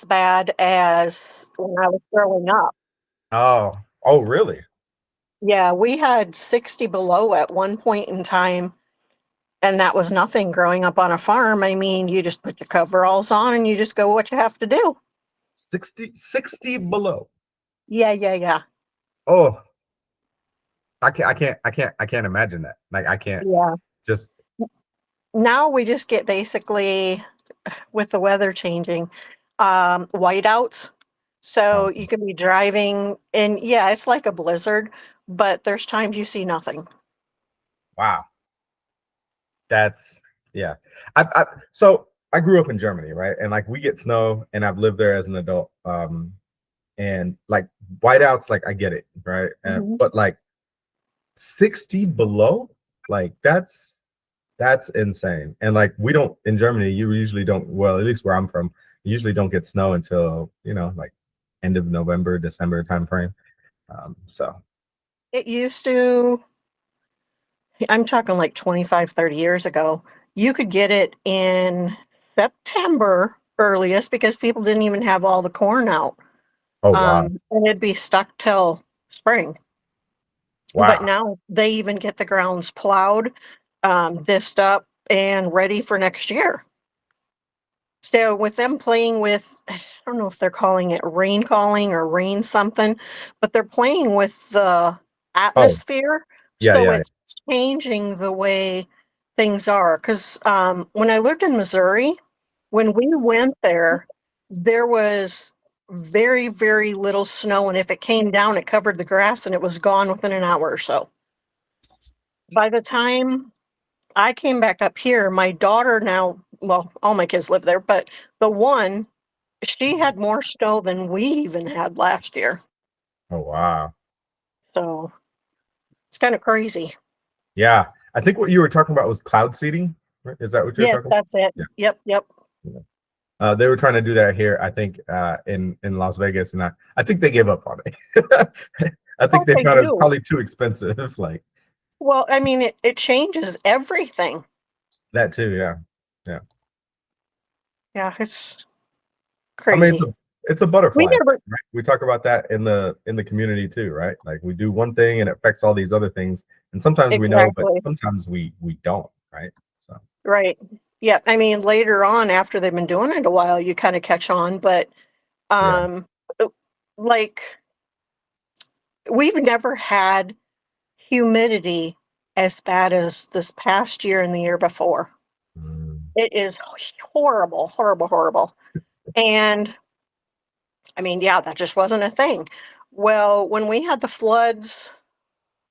as bad as when I was growing up. Oh, oh, really? Yeah, we had 60 below at one point in time, and that was nothing growing up on a farm. I mean, you just put your coveralls on and you just go what you have to do. 60 below. Yeah, yeah, yeah. Oh, I can't imagine that. Like, I can't Yeah. just. Now we just get basically, with the weather changing, whiteouts. So Oh, you can be driving and yeah, it's like a blizzard, but there's times you see nothing. wow. That's yeah. So I grew up in Germany, right? And like we get snow, and I've lived there as an adult. And like whiteouts, like I get it, right? And Mhm. but like 60 below, like that's insane. And like we don't in Germany, you usually don't. Well, at least where I'm from, you usually don't get snow until like end of November, December timeframe. So It used to, I'm talking like 25, 30 years ago, you could get it in September earliest because people didn't even have all the corn out. oh wow, And it'd be stuck till spring. But wow. now they even get the grounds plowed, disced up, and ready for next year. So with them playing with, I don't know if they're calling it rain calling or rain something, but they're playing with the Oh atmosphere. yeah, So yeah. it's changing the way things are. Because when I lived in Missouri, when we went there, there was very, very little snow. And if it came down, it covered the grass and it was gone within an hour or so. By the time I came back up here, my daughter now, well, all my kids live there, but the one, she had more snow than we even had last year. Oh wow. So it's kind of crazy. Yeah, I think what you were talking about was cloud seeding. Right? Is that what you're Yes, talking that's it. about? Yep, yep. Yeah. They were trying to do that here, I think, in Las Vegas, and I think they gave up on it. I think Hope they they thought it was do. probably too expensive, like Well, I mean, it changes everything. that too. Yeah, yeah. Yeah, it's I mean, crazy. it's a We butterfly never, effect, right? We talk about that in the community too, right? Like we do one thing and it affects all these other things, and sometimes we know, but exactly. sometimes we don't, right? So Right. Yeah. I mean, later on, after they've been doing it a while, you kind of catch on, but yeah. um, uh, like we've never had humidity as bad as this past year and the year before. Mm. It is horrible, horrible, horrible. And I mean, yeah, that just wasn't a thing. Well, when we had the floods,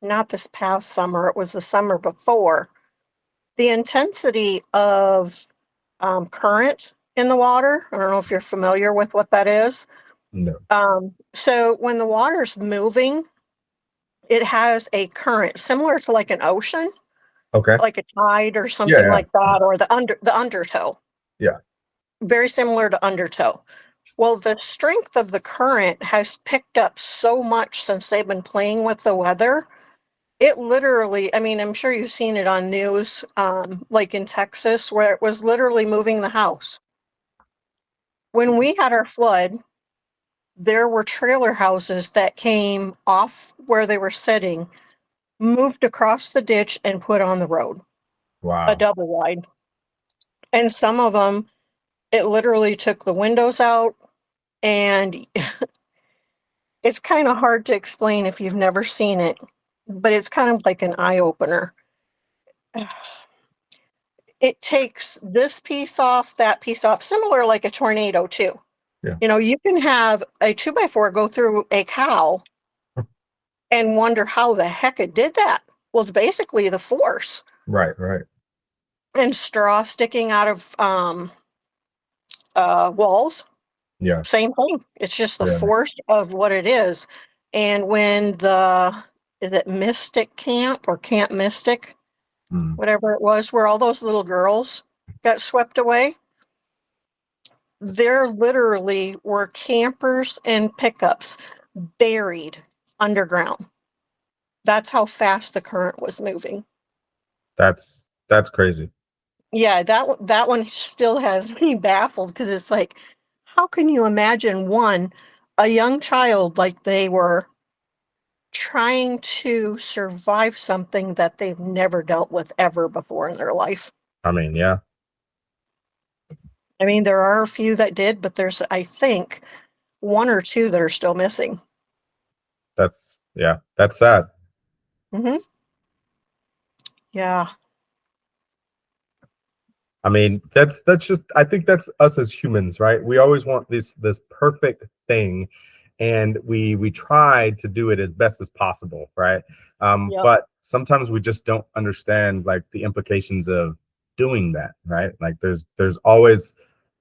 not this past summer, it was the summer before, the intensity of current in the water, I don't know if you're familiar with what that is. No. So when the water's moving, it has a current similar to like an ocean, Okay. like a tide or Yeah. something Yeah. like that, or the undertow, Yeah. very similar to undertow. Well, the strength of the current has picked up so much since they've been playing with the weather. It literally, I mean, I'm sure you've seen it on news, like in Texas, where it was literally moving the house. When we had our flood, there were trailer houses that came off where they were sitting, moved across the ditch, and put on the road, a Wow. double wide. And some of them, it literally took the windows out, and it's kind of hard to explain if you've never seen it, but it's kind of like an eye opener. It takes this piece off, that piece off, similar like a tornado, too. Yeah. You know, you can have a 2x4 go through a cow and wonder how the heck it did that. Well, it's basically the force. Right. Right. And straw sticking out of walls, Yeah. same thing. It's just the Yeah. force of what it is. And when is it Mystic Camp or Camp Mystic, Mm. whatever it was, where all those little girls got swept away, there literally were campers and pickups buried underground. That's how fast the current was moving. That's crazy. Yeah, that one still has me baffled because it's like, how can you imagine a young child like they were trying to survive something that they've never dealt with ever before in their life? I mean, yeah, I mean, there are a few that did, but there's, I think, one or two that are still missing. that's sad. Hmm. Yeah. I mean, that's just, I think that's us as humans, right? We always want this perfect thing, and we try to do it as best as possible, right? Yep. But sometimes we just don't understand like the implications of doing that, right? Like there's always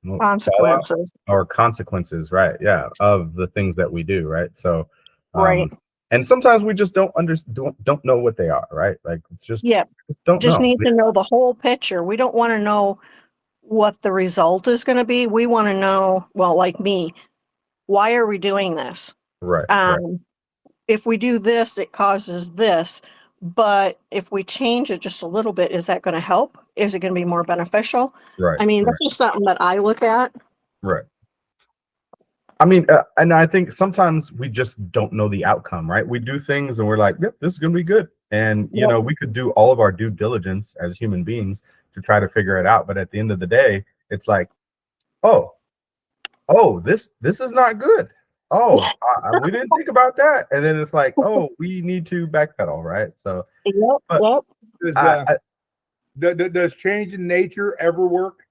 fallout Consequences. or consequences, right? Yeah, of the things that we do, right? So, Right. and sometimes we just don't know what they are, right? Like Yeah. just don't Just know. need to know the whole picture. We don't want to know what the result is going to be. We want to know, well, like me, why are we doing this? Right, right, Um, if we do this, it causes this. But if we change it just a little bit, is that going to help? Is it going to be more beneficial? right, I mean, right, that's just something that I look at. right. I mean, and I think sometimes we just don't know the outcome, right? We do things and we're like, yep, this is going to be good. And, you Yep. know, we could do all of our due diligence as human beings to try to figure it out. But at the end of the day, it's like, oh, this is not good. Oh, we didn't think about that. And then it's like, oh, we need to backpedal, right? So, Yep. but Yep. Does I, does change in nature ever work?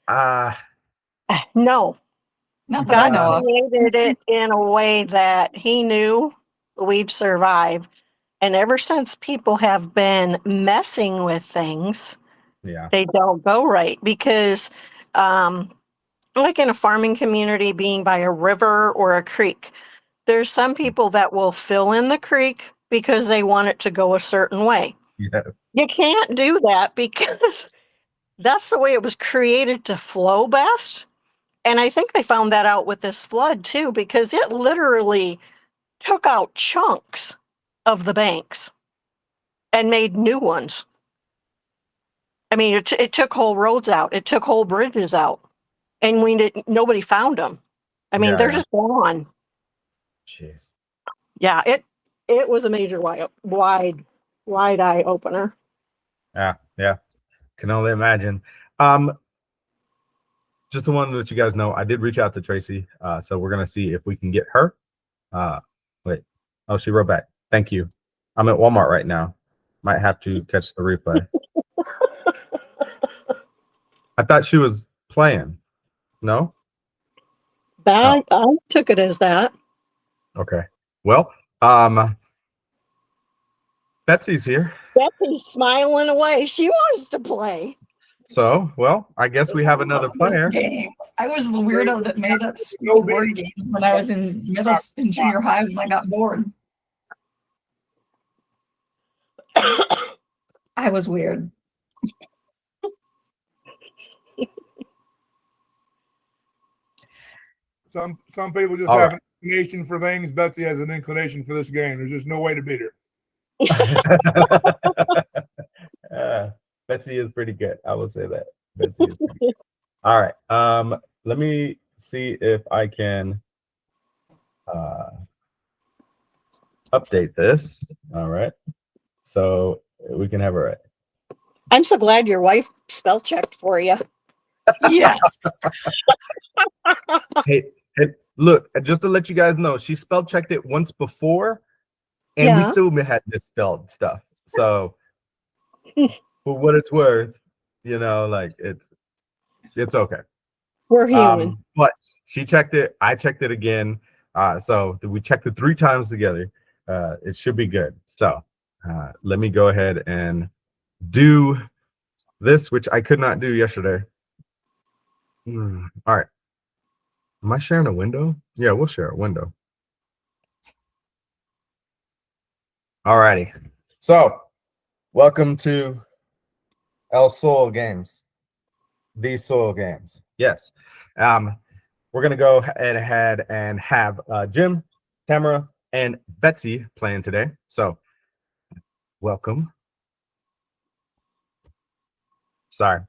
uh, No, Not that I know God of. created it in a way that he knew we'd survive. And ever since people have been messing with things, yeah, they don't go right because, like in a farming community, being by a river or a creek, there's some people that will fill in the creek because they want it to go a certain way. yeah, You can't do that because that's the way it was created to flow best. And I think they found that out with this flood too, because it literally took out chunks of the banks and made new ones. I mean, it took whole roads out. It took whole bridges out, and nobody found them. I mean, yeah, they're yeah. just gone. Jeez. Yeah, it was a major wide eye opener. Yeah, yeah. Can only imagine. Just want to let you guys know, I did reach out to Tracy. So we're gonna see if we can get her. Wait. Oh, she wrote back. Thank you. I'm at Walmart right now. Might have to catch the replay. I thought she was playing. No? That I took it as that. Okay. Well, Betsy's here. Betsy's smiling away. She wants to play. So, well, I guess we have another player. I was the weirdo that made up stupid word games when I was in junior high when I got bored. I was weird. Some people just All have right. an inclination for things. Betsy has an inclination for this game. There's just no way to beat her. Betsy is pretty good. I will say that. Betsy is pretty good. All right. Let me see if I can update this. All right. So we can have her right. I'm so glad your wife spell checked for you. Yes. Hey, look, just to let you guys know, she spell checked it once before, and we Yeah. still had misspelled stuff. So for what it's worth, you know, like it's okay. We're human. But she checked it, I checked it again. So we checked it 3 times together. It should be good. So let me go ahead and do this, which I could not do yesterday. All right. Am I sharing a window? Yeah, we'll share a window. All righty. So welcome to El Soul Games. These Soul Games. Yes. We're gonna go ahead and have Jim, Tamara, and Betsy playing today. So welcome. Sorry,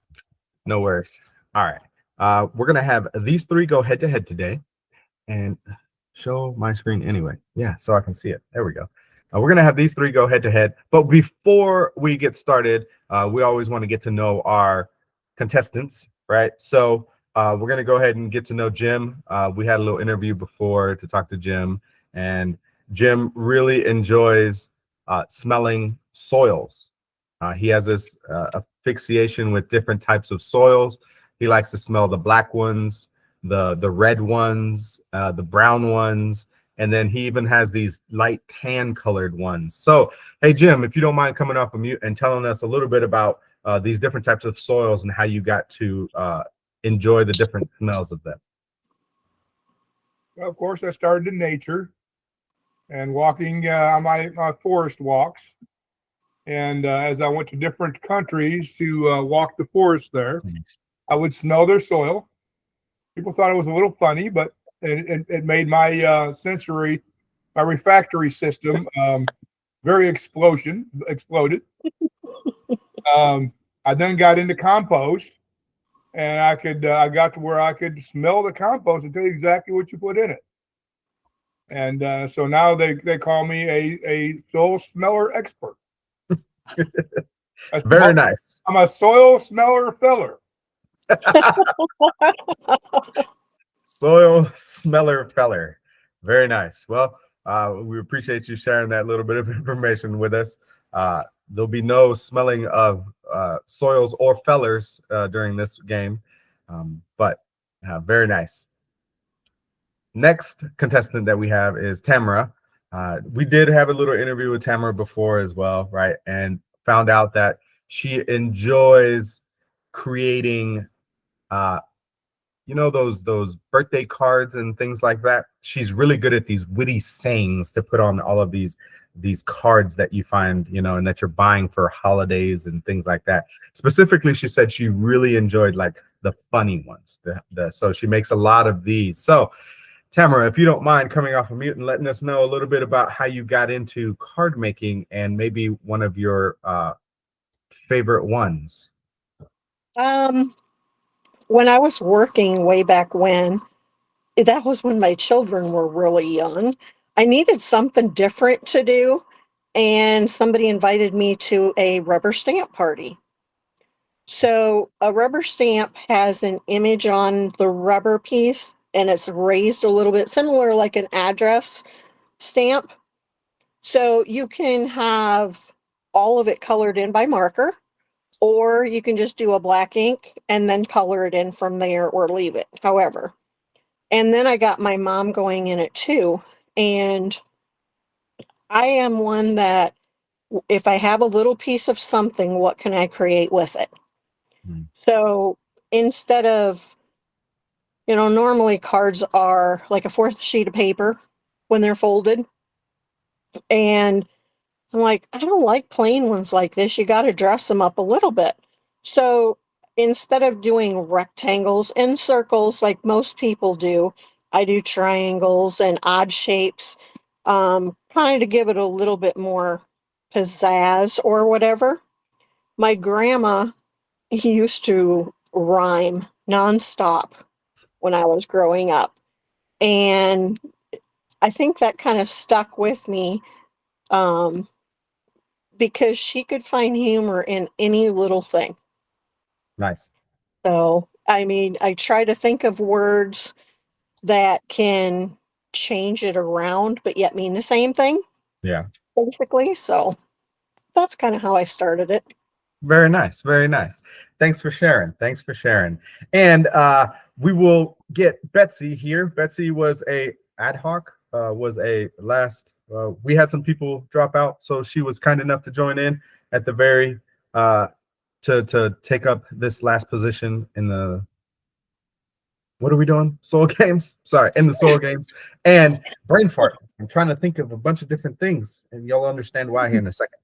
no worries. All right. We're gonna have these three go head to head today, and show my screen anyway. Yeah, so I can see it. There we go. We're gonna have these three go head to head. But before we get started, we always want to get to know our contestants, right? So we're gonna go ahead and get to know Jim. We had a little interview before to talk to Jim, and Jim really enjoys smelling soils. He has this asphyxiation with different types of soils. He likes to smell the black ones, the red ones, the brown ones, and then he even has these light tan colored ones. So, hey Jim, if you don't mind coming off of mute and telling us a little bit about these different types of soils and how you got to enjoy the different smells of them. Well, of course, I started in nature and walking on my forest walks. And as I went to different countries to walk the forest there, I would smell their soil. People thought it was a little funny, but it made my sensory, my refractory system very exploded. I then got into compost, and I got to where I could smell the compost and tell you exactly what you put in it. And so now they call me a soil smeller expert. Very nice. I'm a soil smeller feller. Soil smeller feller. Very nice. Well, we appreciate you sharing that little bit of information with us. There'll be no smelling of soils or fellers during this game, but very nice. Next contestant that we have is Tamara. We did have a little interview with Tamara before as well, right? And found out that she enjoys creating those birthday cards and things like that. She's really good at these witty sayings to put on all of these cards that you find, and that you're buying for holidays and things like that. Specifically, she said she really enjoyed like the funny ones. So she makes a lot of these. So Tamara, if you don't mind coming off of mute and letting us know a little bit about how you got into card making and maybe one of your favorite ones. When I was working way back when, that was when my children were really young. I needed something different to do, and somebody invited me to a rubber stamp party. So a rubber stamp has an image on the rubber piece, and it's raised a little bit, similar like an address stamp. So you can have all of it colored in by marker, or you can just do a black ink and then color it in from there or leave it, however. And then I got my mom going in it too. And I am one that if I have a little piece of something, what can I create with it? So instead of, normally cards are like a fourth sheet of paper when they're folded. And I'm like, I don't like plain ones like this. You got to dress them up a little bit. So instead of doing rectangles and circles like most people do, I do triangles and odd shapes, trying to give it a little bit more pizzazz or whatever. My grandma used to rhyme nonstop when I was growing up. And I think that kind of stuck with me. Because she could find humor in any little thing. Nice. So, I try to think of words that can change it around, but yet mean the same thing. Yeah. Basically. So that's kind of how I started it. Very nice. Very nice. Thanks for sharing. And we will get Betsy here. Betsy was a ad hoc, we had some people drop out, so she was kind enough to join in at the very to take up this last position in the what are we doing? Soul games? Sorry, in the soul games. And brain fart. I'm trying to think of a bunch of different things, and you'll understand why here in a second.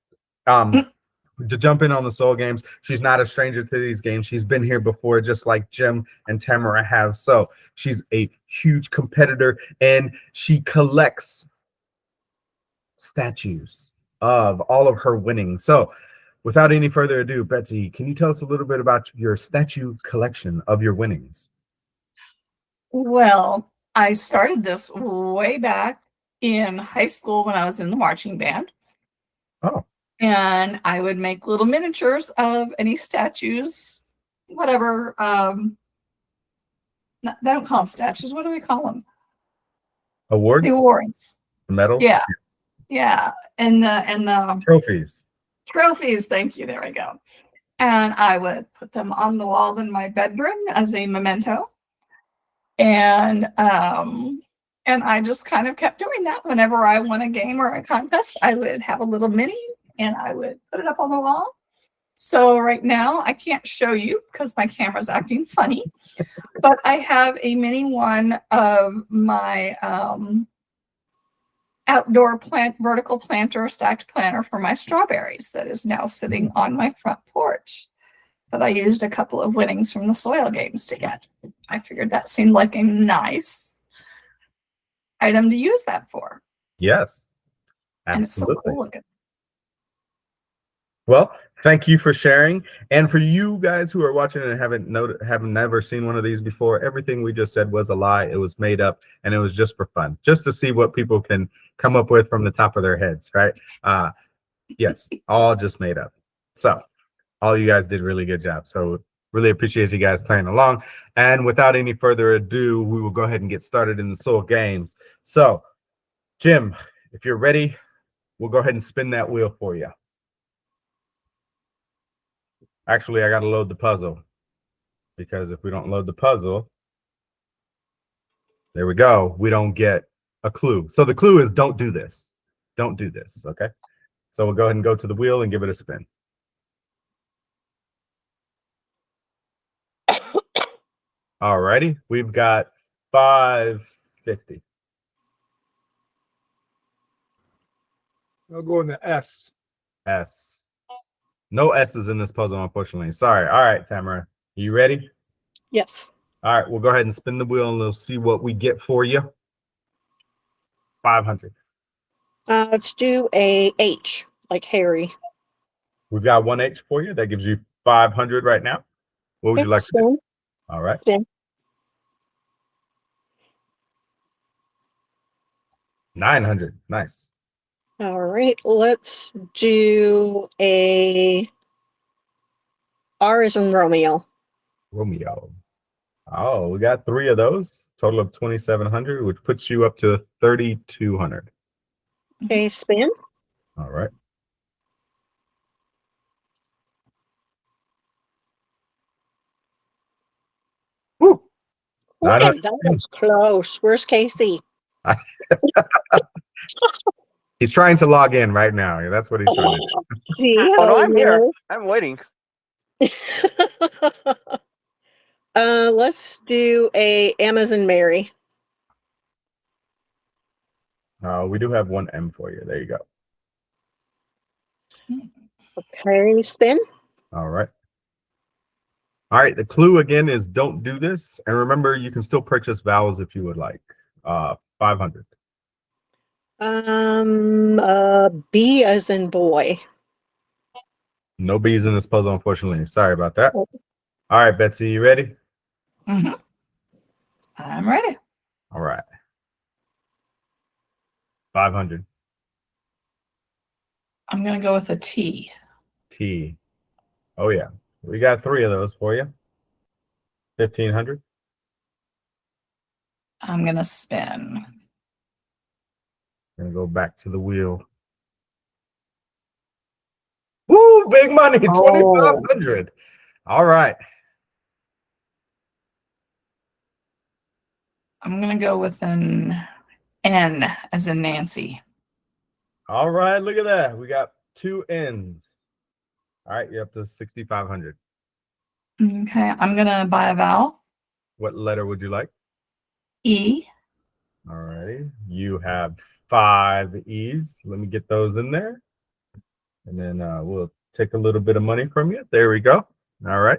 To jump in on the soul games, she's not a stranger to these games. She's been here before, just like Jim and Tamara have. So she's a huge competitor, and she collects statues of all of her winnings. So without any further ado, Betsy, can you tell us a little bit about your statue collection of your winnings? Well, I started this way back in high school when I was in the marching band. Oh. And I would make little miniatures of any statues, whatever. They don't call them statues. What do we call them? Awards? The awards. Medals? Yeah. Yeah. And the Trophies. trophies. Thank you. There we go. And I would put them on the wall in my bedroom as a memento. And I just kind of kept doing that. Whenever I won a game or a contest, I would have a little mini and I would put it up on the wall. So right now I can't show you because my camera's acting funny, but I have a mini one of my outdoor plant vertical planter stacked planter for my strawberries that is now sitting on my front porch that I used a couple of winnings from the soil games to get. I figured that seemed like a nice item to use that for. Yes, And it's so absolutely. cool looking. Well, thank you for sharing. And for you guys who are watching and haven't never seen one of these before, everything we just said was a lie. It was made up, and it was just for fun, just to see what people can come up with from the top of their heads, right? Yes, all just made up. So all you guys did a really good job. So really appreciate you guys playing along. And without any further ado, we will go ahead and get started in the Soul Games. So, Jim, if you're ready, we'll go ahead and spin that wheel for you. Actually, I got to load the puzzle, because if we don't load the puzzle, there we go, we don't get a clue. So the clue is don't do this. Don't do this, okay? So we'll go ahead and go to the wheel and give it a spin. All righty, we've got 550. I'll go in the S. S. No S's in this puzzle, unfortunately. Sorry. All right, Tamara, you ready? Yes. All right, we'll go ahead and spin the wheel and we'll see what we get for you. 500. Let's do a H, like Harry. We've got one H for you. That gives you 500 right now. What would you like to do? Spin. All right. Spin. 900. Nice. All right, let's do a R as in Romeo. Romeo. Oh, we got 3 of those. Total of 2,700, which puts you up to 3,200. Okay, spin. All right. Woo. What? 900. That was close. Where's Casey? He's trying to log in right now. That's what he's trying to do. See Oh how no, I'm he here. is? I'm waiting. Let's do a Amazon Mary. We do have one M for you. There you go. Okay, spin. All right. All right. The clue again is don't do this. And remember, you can still purchase vowels if you would like. 500. B as in boy. No B's in this puzzle, unfortunately. Sorry about that. Oh. All right, Betsy, you ready? Mm-hmm. I'm ready. All right. 500. I'm going to go with a T. T. Oh, yeah. We got 3 of those for you. 1,500. I'm going to spin. Gonna go back to the wheel. Woo, big money, 2,500. All right. I'm going to go with an N as in Nancy. All right, look at that. We got 2 N's. All right, you're up to 6,500. Okay, I'm going to buy a vowel. What letter would you like? E. All righty. You have 5 E's. Let me get those in there. And then we'll take a little bit of money from you. There we go. All right.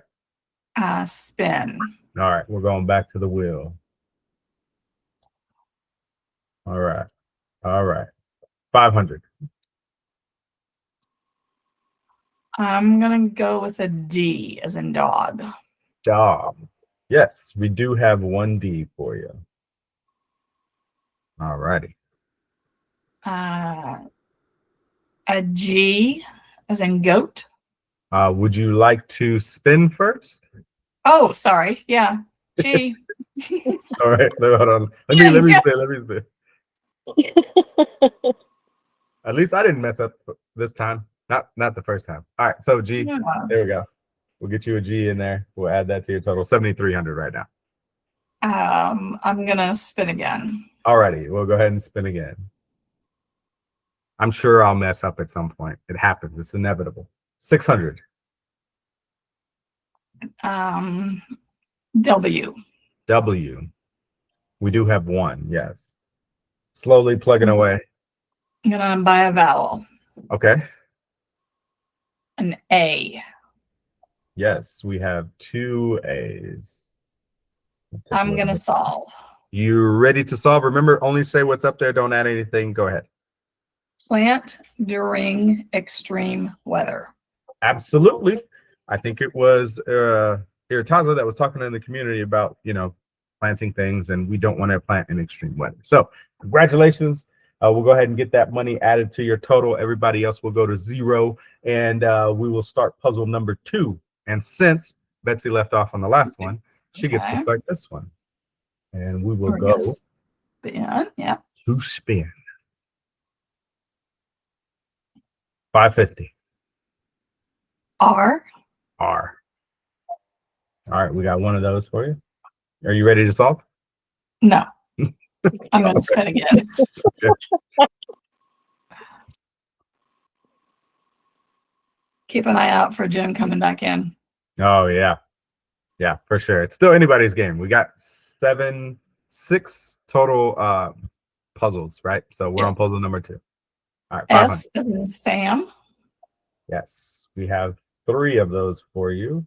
Spin. All right. We're going back to the wheel. All right. All right. 500. I'm gonna go with a D as in dog. Dog. Yes, we do have 1D for you. All righty. A G as in goat. Would you like to spin first? Oh, sorry. Yeah. G. All right, hold on. Let me spin. At least I didn't mess up this time. Not the first time. All right, so G. Yeah. There we go. We'll get you a G in there. We'll add that to your total. 7,300 right now. I'm gonna spin again. All righty, we'll go ahead and spin again. I'm sure I'll mess up at some point. It happens. It's inevitable. 600. W. W. We do have 1. Yes. Slowly plugging away. I'm gonna buy a vowel. Okay. An A. Yes, we have 2 A's. I'm gonna solve. You ready to solve? Remember, only say what's up there. Don't add anything. Go ahead. Plant during extreme weather. Absolutely. I think it was Iritaza that was talking in the community about, planting things, and we don't want to plant in extreme weather. So congratulations. We'll go ahead and get that money added to your total. Everybody else will go to 0, and we will start puzzle number 2. And since Betsy left off on the last one, she gets to Okay. start this one. And we will We're go gonna spin. Yeah. to spin. 550. R. R. All right, we got one of those for you. Are you ready to solve? No. I'm gonna spin again. Keep an eye out for Jim coming back in. Oh yeah, yeah, for sure. It's still anybody's game. We got 6 total puzzles, right? So we're on puzzle number 2. All right, 500. S as in Sam. Yes, we have 3 of those for you.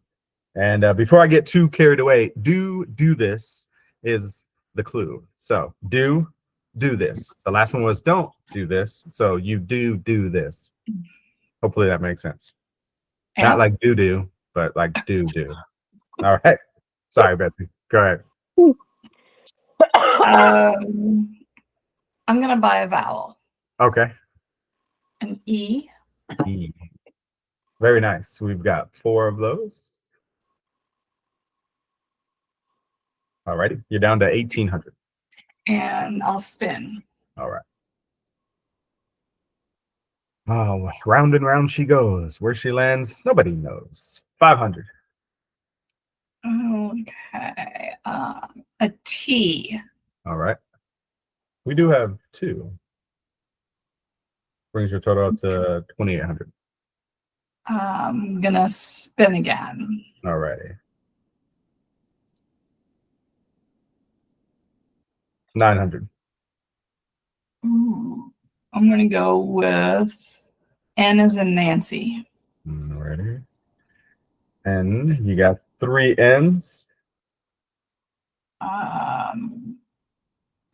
And before I get too carried away, do this is the clue. So do this. The last one was don't do this. So you do this. Hopefully that makes sense. Not M. like do, but like do. All right. Sorry, Betsy. Go ahead. I'm gonna buy a vowel. Okay. An E. E. Very nice. We've got 4 of those. All righty. You're down to 1,800. And I'll spin. All right. Oh, round and round she goes. Where she lands, nobody knows. 500. Okay. A T. All right. We do have 2. Brings your total up to 2,800. I'm gonna spin again. All righty. 900. Ooh, I'm gonna go with N as in Nancy. All righty. And you got 3 N's. I'm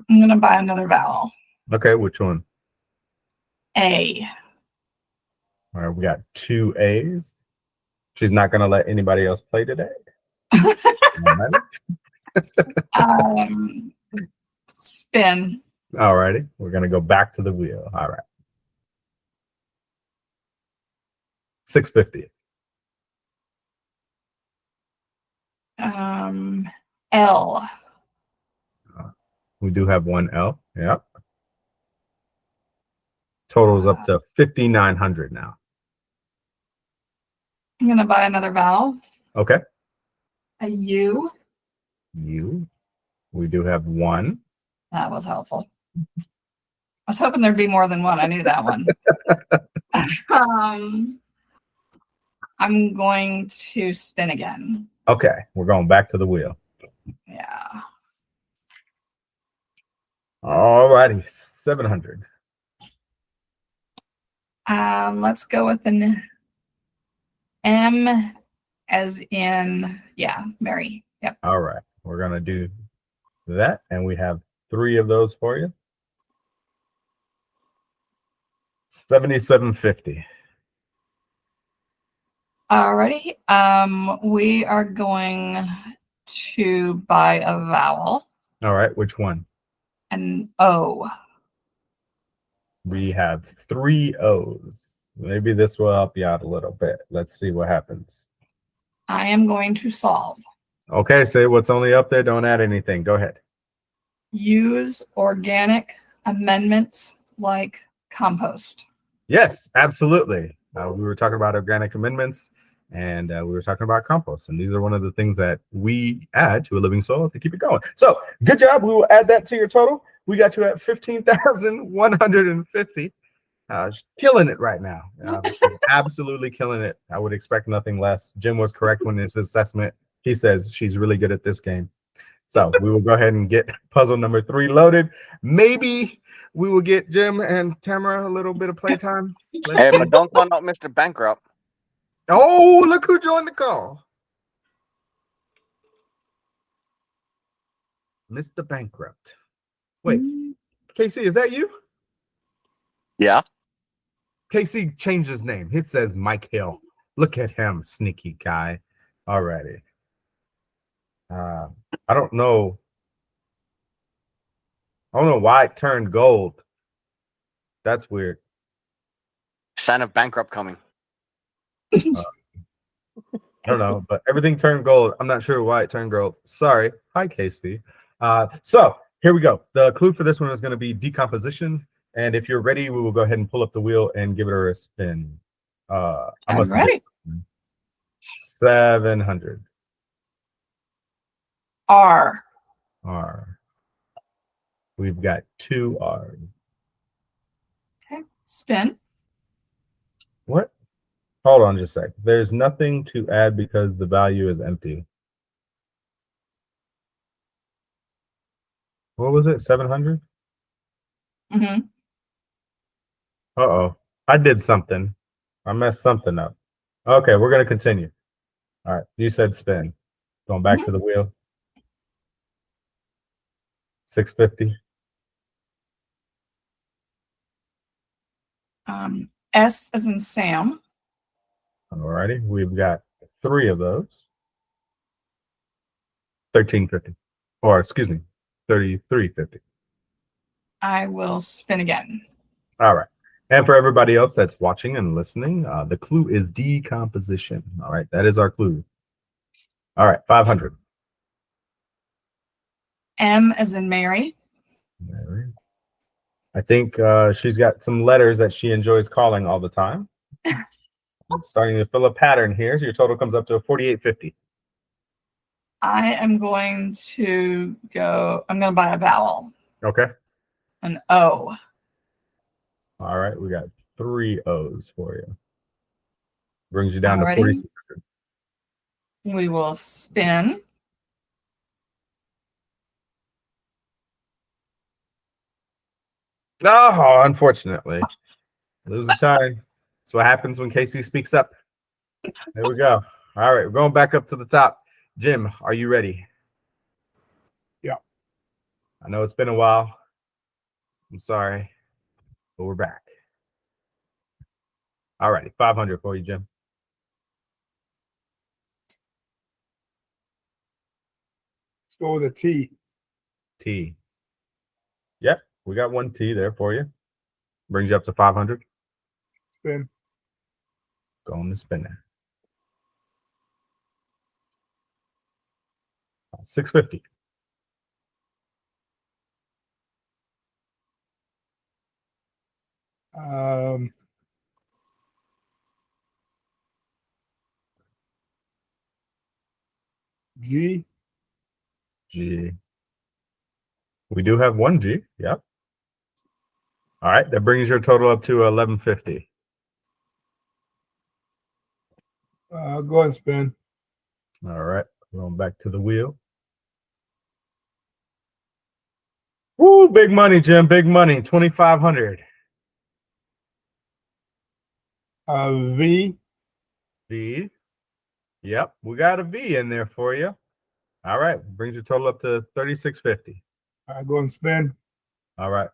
gonna buy another vowel. Okay, which one? A. All right, we got 2 A's. She's not going to let anybody else play today. Spin. All righty. We're going to go back to the wheel. All right. 650. L. We do have 1 L. Yep. Totals up to 5,900 now. I'm gonna buy another vowel. Okay. A U. U. We do have 1. That was helpful. I was hoping there'd be more than 1. I knew that one. I'm going to spin again. Okay. We're going back to the wheel. Yeah. All righty. 700. Let's go with an M as in, Mary. Yep. All right. We're going to do that. And we have 3 of those for you. 7750. Alrighty. We are going to buy a vowel, All right, which one? an O. We have 3 O's. Maybe this will help you out a little bit. Let's see what happens. I am going to solve. Okay, say what's only up there. Don't add anything. Go ahead. Use organic amendments like compost. Yes, absolutely. We were talking about organic amendments, and we were talking about compost. And these are one of the things that we add to a living soil to keep it going. So good job. We will add that to your total. We got you at 15,150. Killing it right now. She's absolutely killing it. I would expect nothing less. Jim was correct when his assessment. He says she's really good at this game. So we will go ahead and get puzzle number 3 loaded. Maybe we will get Jim and Tamara a little bit of playtime. Hey, but don't call out Mr. Bankrupt. Oh, look who joined the call. Mr. Bankrupt. Wait, Casey, is that you? Yeah. Casey changed his name. It says Mike Hill. Look at him, sneaky guy. Alrighty. I don't know. I don't know why it turned gold. That's weird. Sign of bankrupt coming. I don't know, but everything turned gold. I'm not sure why it turned gold. Sorry. Hi, Casey. So here we go. The clue for this one is going to be decomposition. And if you're ready, we will go ahead and pull up the wheel and give it a spin. I'm ready. 700. R. R. We've got 2 R. Okay. Spin. What? Hold on just a sec. There's nothing to add because the value is empty. What was it? 700? Mm-hmm. Uh-oh. I did something. I messed something up. Okay, we're going to continue. All right. You said spin. Going back to the wheel. 650. S as in Sam. All righty. We've got 3 of those. 1350. Or excuse me, 3350. I will spin again. All right. And for everybody else that's watching and listening, the clue is decomposition. All right. That is our clue. All right. 500. M as in Mary. Mary. I think she's got some letters that she enjoys calling all the time. I'm starting to fill a pattern here. So your total comes up to 4850. I am going to buy a vowel. Okay. An O. All right. We got 3 O's for you. Brings you down Alrighty. to 4600. We will spin. Oh, unfortunately. Lose the time. That's what happens when Casey speaks up. There we go. All right. We're going back up to the top. Jim, are you ready? Yeah. I know it's been a while. I'm sorry, but we're back. All righty. 500 for you, Jim. Let's go with a T. T. Yep. We got 1 T there for you. Brings you up to 500. Spin. Going to spin there. 650. G. G. We do have 1 G. Yep. All right. That brings your total up to 1150. I'll go ahead and spin. All right. Going back to the wheel. Woo, big money, Jim. Big money. 2,500. V. V. Yep. We got a V in there for you. All right. Brings your total up to 3,650. I'll go and spin. All right.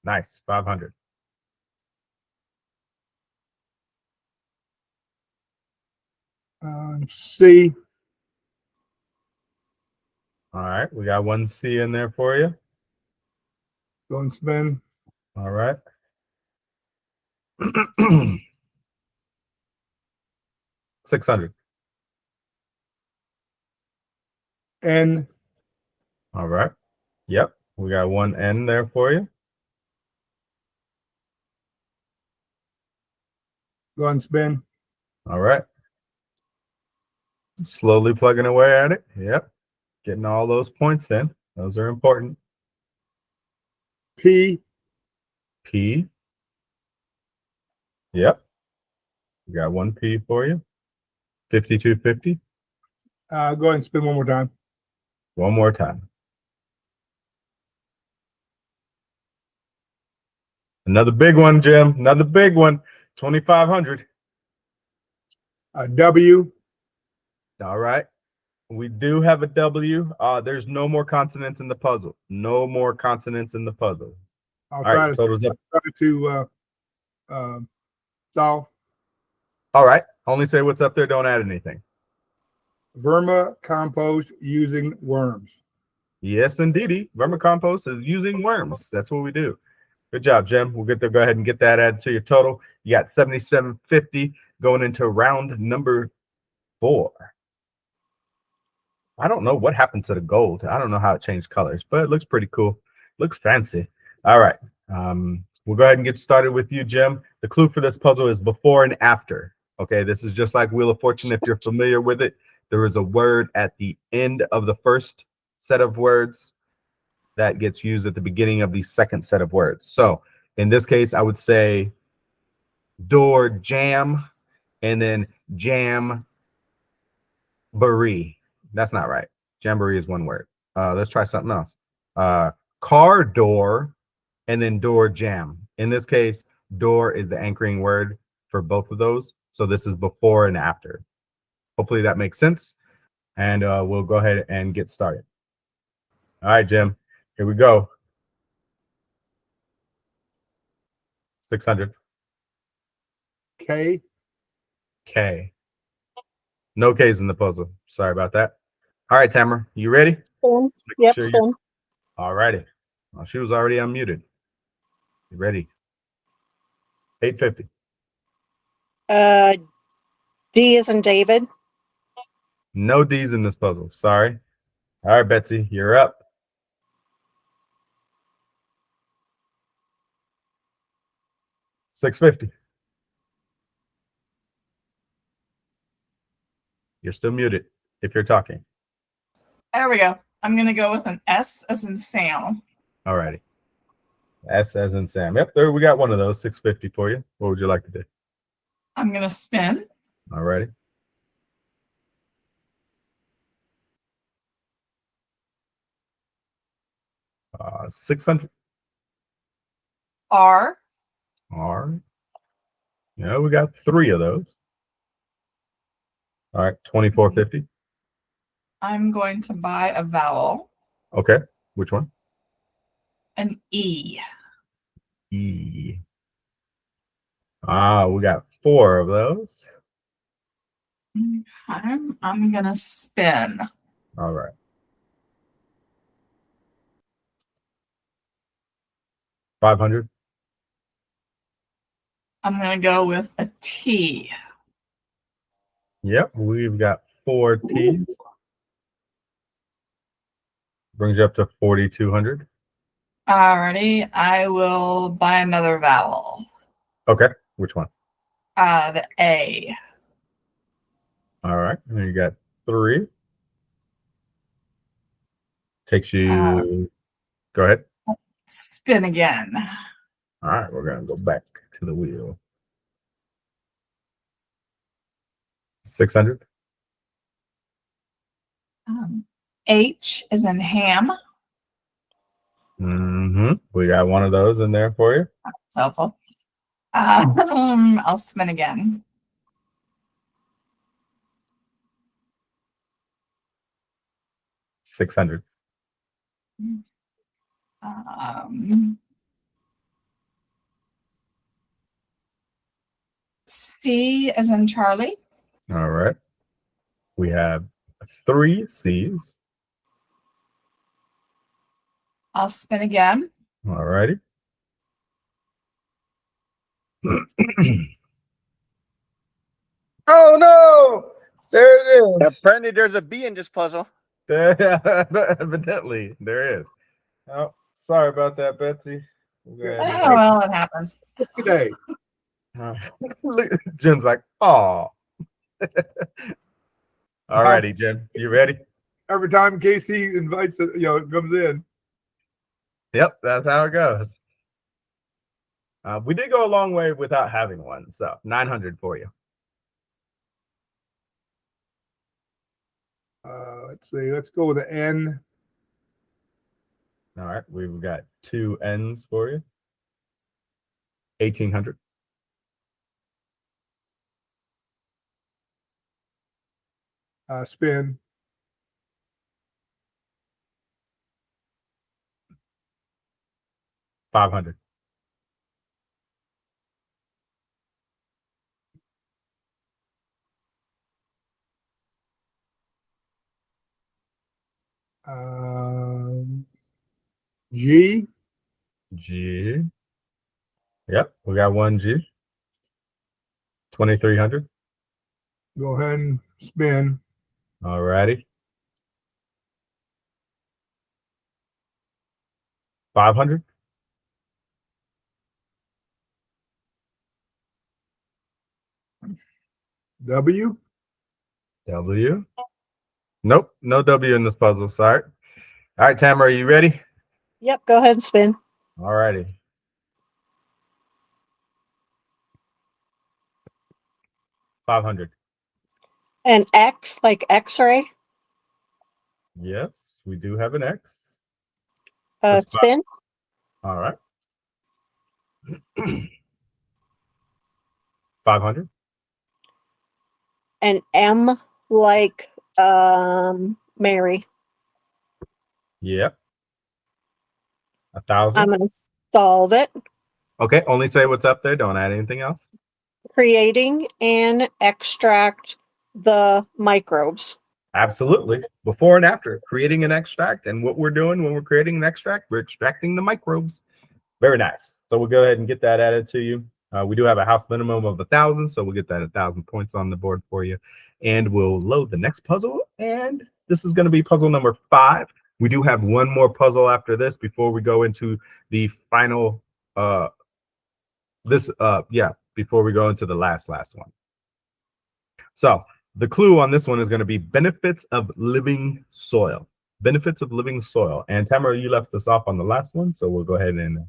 Nice. 500. C. All right, we got one C in there for you. Go and spin. All right. 600. N. All right. Yep. We got one N there for you. Go and spin. All right. Slowly plugging away at it. Yep. Getting all those points in. Those are important. P. P. Yep. We got one P for you. 5250. Go ahead and spin one more time. One more time. Another big one, Jim. Another big one. 2500. W. All right. We do have a W. There's no more consonants in the puzzle. No more consonants in the puzzle. I'll All try right. to Totals up. solve. All right. Only say what's up there. Don't add anything. Vermicompost using worms. Yes, indeedy. Vermicompost is using worms. That's what we do. Good job, Jim. We'll get to go ahead and get that added to your total. You got 7750 going into round number 4. I don't know what happened to the gold. I don't know how it changed colors, but it looks pretty cool. Looks fancy. All right. We'll go ahead and get started with you, Jim. The clue for this puzzle is before and after. Okay, this is just like Wheel of Fortune. If you're familiar with it, there is a word at the end of the first set of words that gets used at the beginning of the second set of words. So in this case, I would say door jam and then jamboree. That's not right. Jamboree is one word. Let's try something else. Car door and then door jam. In this case, door is the anchoring word for both of those. So this is before and after. Hopefully that makes sense. And we'll go ahead and get started. All right, Jim. Here we go. 600. K. K. No K's in the puzzle. Sorry about that. All right, Tamara, you ready? Spin. Yep, Sure you- spin. All righty. Well, she was already unmuted. You ready? 850. D is in David. No D's in this puzzle. Sorry. All right, Betsy, you're up. $650. You're still muted if you're talking. There we go. I'm going to go with an S as in Sam. All righty. S as in Sam. Yep, there we got one of those. 650 for you. What would you like to do? I'm going to spin. All righty. Uh, 600. R. All right. Yeah, we got 3 of those. All right, 2450. I'm going to buy a vowel. Okay, which one? An E. E. We got 4 of those. I'm going to spin. All right. $500. I'm going to go with a T. Yep, we've got 4 T's. Brings you up to 4,200. Alrighty, I will buy another vowel. Okay, which one? The A. All right, and you got 3. Takes you. Go ahead. Spin again. All right, we're gonna go back to the wheel. 600. H is in ham. We got one of those in there for you. That's helpful. I'll spin again. $600. C as in Charlie. All right. We have 3 C's. I'll spin again. All righty. Oh no! There it is. Apparently, there's a B in this puzzle. Evidently, there is. Oh, sorry about that, Betsy. We'll go ahead Oh, well, it happens. Today. Look, Jim's like, oh. All righty, Jim. You ready? Every time Casey invites it, comes in. Yep, that's how it goes. We did go a long way without having one, so 900 for you. Let's see. Let's go with the N. All right, we've got 2 N's for you. 1800. Spin. $500. G. G. Yep, we got 1 G. 2300. Go ahead and spin. All righty. 500. W. W. Nope, no W in this puzzle. Sorry. All right, Tamara, are you ready? Yep, go ahead and spin. All righty. 500. An X, like X-ray. Yes, we do have an X. That's fine. Spin. All right. 500. An M, like Mary. Yep. 1,000. I'm going to solve it. Okay, only say what's up there. Don't add anything else. Creating and extract the microbes. Absolutely. Before and after creating an extract, and what we're doing when we're creating an extract, we're extracting the microbes. Very nice. So we'll go ahead and get that added to you. We do have a house minimum of 1,000, so we'll get that 1,000 points on the board for you. And we'll load the next puzzle. And this is going to be puzzle number 5. We do have one more puzzle after this before we go into the final. Before we go into the last one. So the clue on this one is going to be benefits of living soil. Benefits of living soil. And Tamara, you left us off on the last one, so we'll go ahead and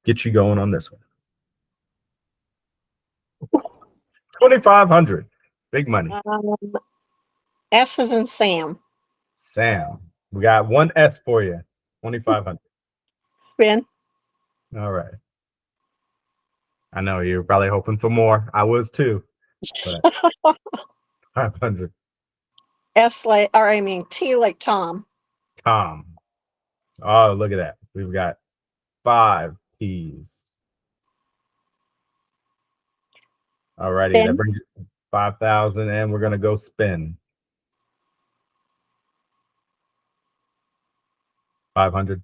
get you going on this one. 2,500. Big money. S is in Sam. Sam. We got 1 S for you. 2,500. Spin. All right. I know you're probably hoping for more. I was too. But 500. T like Tom. Tom. Oh, look at that. We've got 5 T's. All righty. Spin. That brings you 5,000, and we're going to go spin. 500.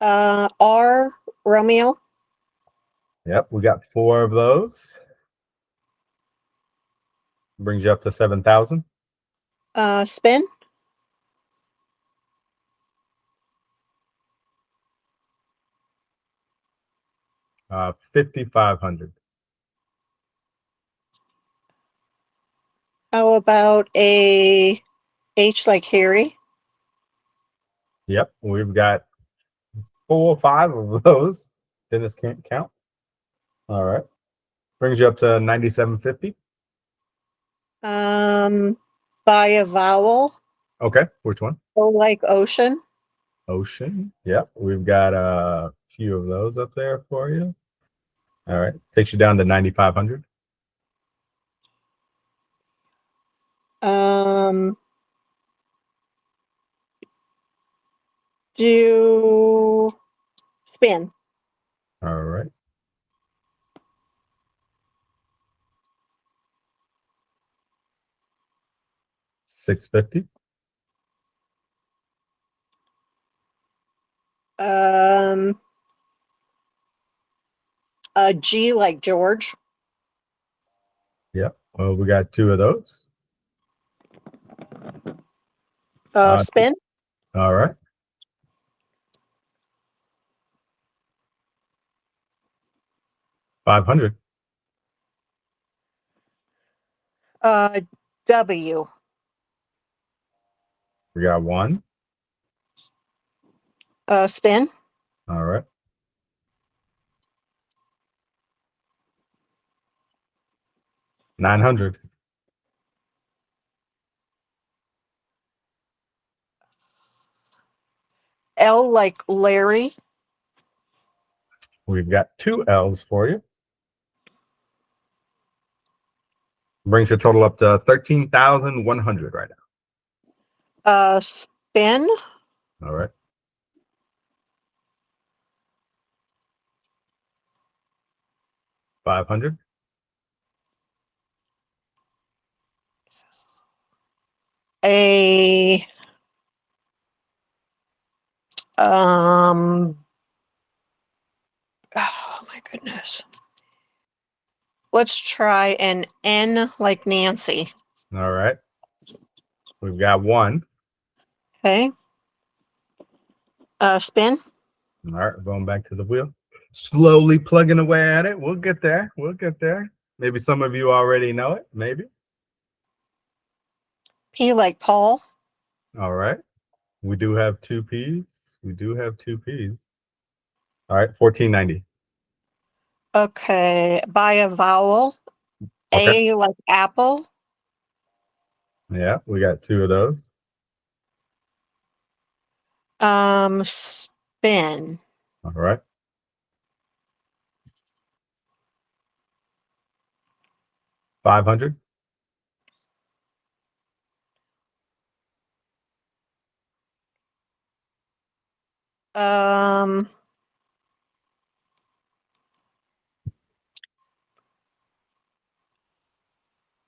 R, Romeo. Yep, we got 4 of those. Brings you up to 7,000. Spin. Uh, 5,500. How about a H like Harry? Yep, we've got 4 or 5 of those. Dennis can't count. All right. Brings you up to 9,750. By a vowel. Okay, which one? O like ocean. Ocean. Yep, we've got a few of those up there for you. All right, takes you down to 9,500. Do spin. All right. 650. G like George. Yep. Well, we got 2 of those. Uh, Spin. All right. $500. W. We got 1. Spin. All right. $900. L like Larry. We've got 2 L's for you. Brings your total up to 13,100 right now. Spin. All right. $500. A oh my goodness. Let's try an N like Nancy. All right. We've got 1. Okay. Spin. All right. Going back to the wheel. Slowly plugging away at it. We'll get there. We'll get there. Maybe some of you already know it. Maybe. P like Paul. All right. We do have 2 P's. We do have 2 P's. All right. $14.90. Okay. By a vowel. Okay. A like apple. Yeah. We got 2 of those. Spin. All right. $500.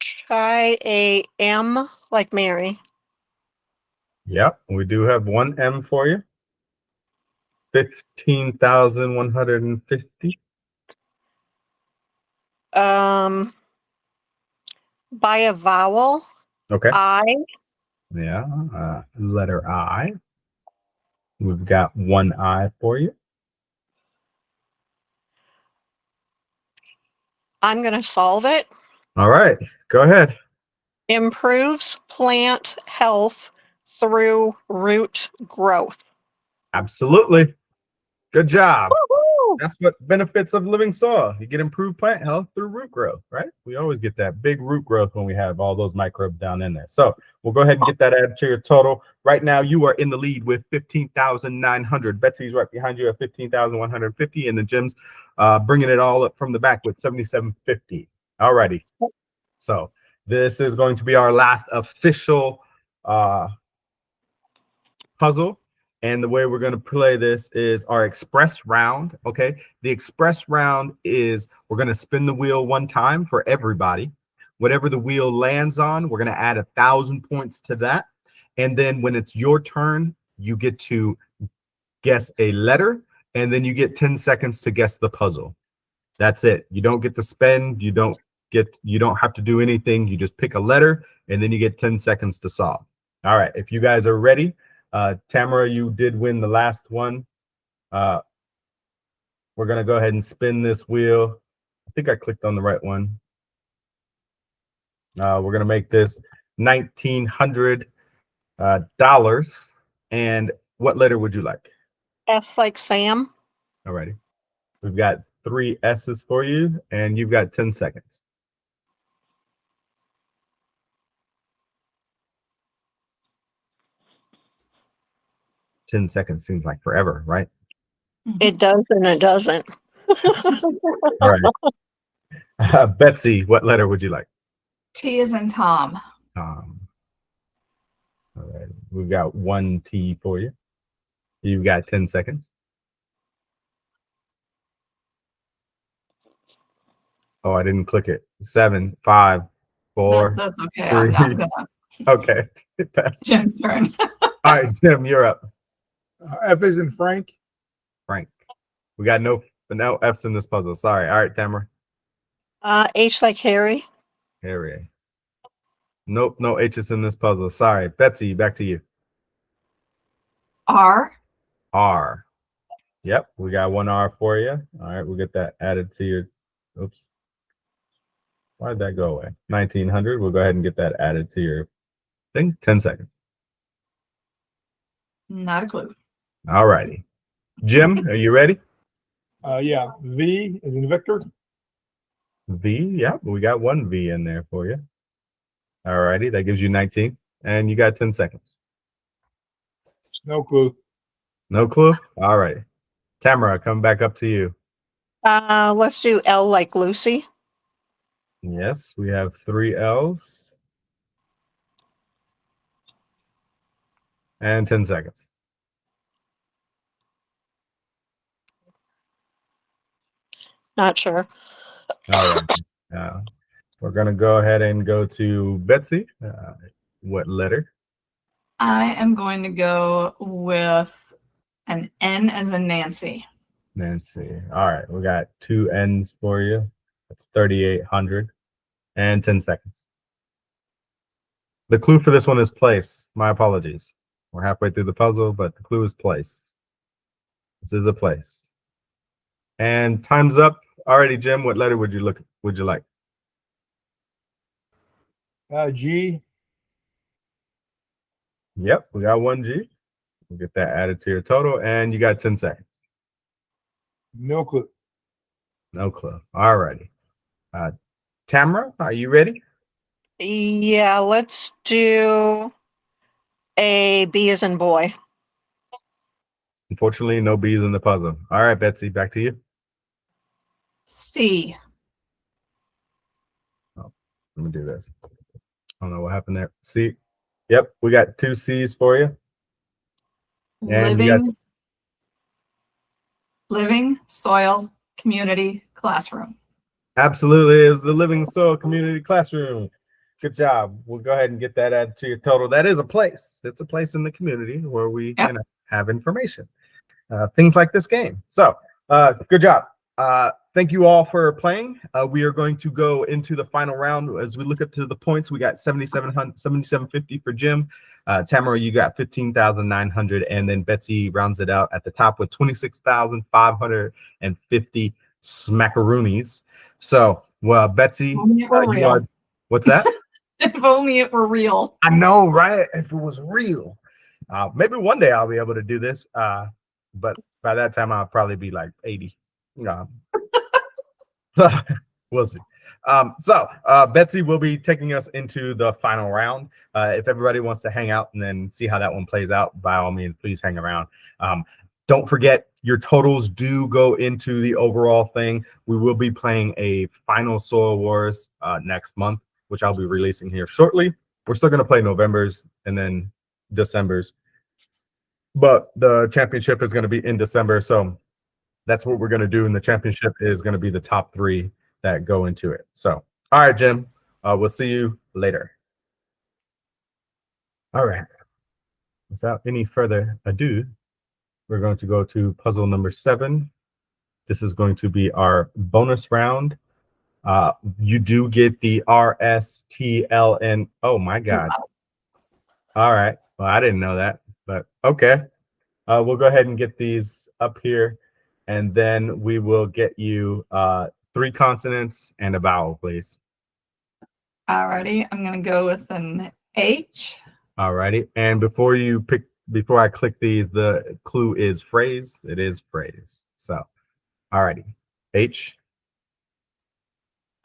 Try a M like Mary. Yep. We do have 1 M for you. 15,150. By a vowel. Okay. I. Yeah. Letter I. We've got 1 I for you. I'm gonna solve it. All right. Go ahead. Improves plant health through root growth. Absolutely. Good job. Woo-hoo! That's what benefits of living soil. You get improved plant health through root growth, right? We always get that big root growth when we have all those microbes down in there. So we'll go ahead and get that added to your total. Right now, you are in the lead with 15,900. Betsy's right behind you at 15,150, and the Jim's bringing it all up from the back with 7,750. All righty. So this is going to be our last official puzzle. And the way we're going to play this is our express round. Okay. The express round is we're going to spin the wheel 1 time for everybody. Whatever the wheel lands on, we're going to add 1,000 points to that. And then when it's your turn, you get to guess a letter, and then you get 10 seconds to guess the puzzle. That's it. You don't get to spend. You don't have to do anything. You just pick a letter, and then you get 10 seconds to solve. All right. If you guys are ready, Tamara, you did win the last one. We're going to go ahead and spin this wheel. I think I clicked on the right one. We're going to make this $1,900. And what letter would you like? S like Sam. All righty. We've got 3 S's for you, and you've got 10 seconds. $10 seconds seems like forever, right? It does and it doesn't. All right. Betsy, what letter would you like? T is in Tom. All right. We've got 1 T for you. You've got 10 seconds. Oh, I didn't click it. 7, 5, 4. That's okay. 3, I'm gonna Okay. Jim's turn. All right, Jim, you're up. F is in Frank. Frank. We got no F's in this puzzle. Sorry. All right, Tamara. H like Harry. Harry. Nope, no H's in this puzzle. Sorry. Betsy, back to you. R. R. Yep, we got one R for you. All right, we'll get that added to your. Oops. Why did that go away? 1900. We'll go ahead and get that added to your thing. 10 seconds. Not a clue. All righty. Jim, are you ready? Yeah. V is in Victor. V. Yep, we got one V in there for you. All righty, that gives you 19. And you got 10 seconds. No clue. No clue? All righty. Tamara, come back up to you. Let's do L like Lucy. Yes, we have 3 L's. And 10 seconds. Not sure. All right. We're going to go ahead and go to Betsy. What letter? I am going to go with an N as in Nancy. Nancy. All right. We got 2 N's for you. That's 3,800. And 10 seconds. The clue for this one is place. My apologies. We're halfway through the puzzle, but the clue is place. This is a place. And time's up. Alrighty, Jim, what letter would you like? G. Yep, we got 1 G. We'll get that added to your total, and you got 10 seconds. No clue. No clue. Alrighty. Tamara, are you ready? Yeah, let's do a B as in boy. Unfortunately, no B's in the puzzle. All right, Betsy, back to you. C. Let me do this. I don't know what happened there. C. Yep, we got 2 C's for you. And you got- Living soil community classroom. Absolutely, it was the Living Soil Community Classroom. Good job. We'll go ahead and get that added to your total. That is a place. It's a place in the community where we have information. Things like this game. So, good job. Thank you all for playing. We are going to go into the final round. As we look up to the points, we got 7750 for Jim. Tamara, you got 15,900, and then Betsy rounds it out at the top with 26,550 smackaroonies. So, well, Betsy, you are, what's that? If only it were real. I know, right? If it was real. Maybe one day I'll be able to do this. But by that time, I'll probably be like 80. We'll see. Betsy will be taking us into the final round. If everybody wants to hang out and then see how that one plays out, by all means, please hang around. Don't forget, your totals do go into the overall thing. We will be playing a final Soil Wars next month, which I'll be releasing here shortly. We're still going to play November's and then December's, but the championship is going to be in December. So that's what we're going to do. And the championship is going to be the top 3 that go into it. So, all right, Jim, we'll see you later. All right. Without any further ado, we're going to go to puzzle number 7. This is going to be our bonus round. You do get the RSTLN. Oh my God. All right. Well, I didn't know that, but okay. We'll go ahead and get these up here, and then we will get you 3 consonants and a vowel, please. Alrighty, I'm gonna go with an H. All righty. And before I click these, the clue is phrase. It is phrase. So, all righty. H.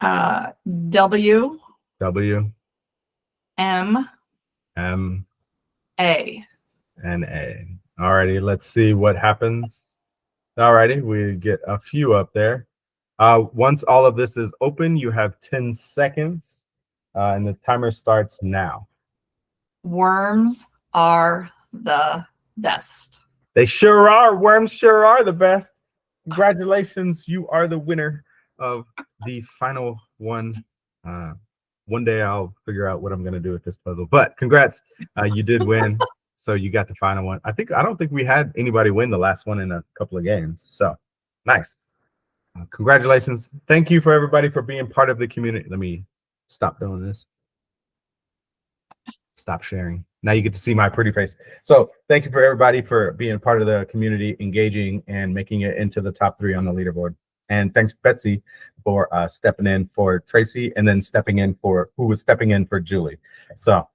W. W. M. M. A. And A. All righty. Let's see what happens. All righty. We get a few up there. Once all of this is open, you have 10 seconds, and the timer starts now. Worms are the best. They sure are. Worms sure are the best. Congratulations. You are the winner of the final one. one day I'll figure out what I'm gonna do with this puzzle. But congrats, you did win. So you got the final one. I don't think we had anybody win the last one in a couple of games. So nice. Congratulations. Thank you for everybody for being part of the community. Let me stop doing this. Stop sharing. Now you get to see my pretty face. So thank you for everybody for being part of the community, engaging and making it into the top 3 on the leaderboard. And thanks, Betsy, for stepping in for Tracy and then stepping in for Julie. So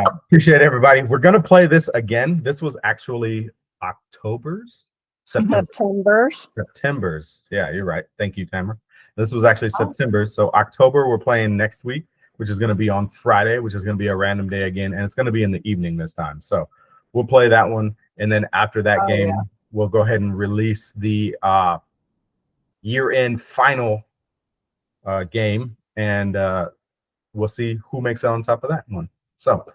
appreciate everybody. We're going to play this again. This was actually September's. Yeah, you're right. Thank you, Tamara. This was actually September. So October, we're playing next week, which is going to be on Friday, which is going to be a random day again. And it's going to be in the evening this time. So we'll play that one. And then after that game, we'll go ahead and release the year-end final game. And we'll see who makes it on top of that one. So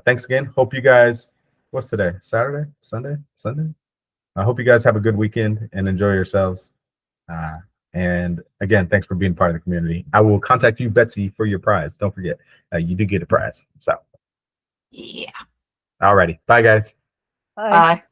thanks again. Hope you guys, what's today? Saturday? Sunday? I hope you guys have a good weekend and enjoy yourselves. And again, thanks for being part of the community. I will contact you, Betsy, for your prize. Don't forget, you did get a prize. So, Yeah. alrighty. Bye, guys. Bye. Bye.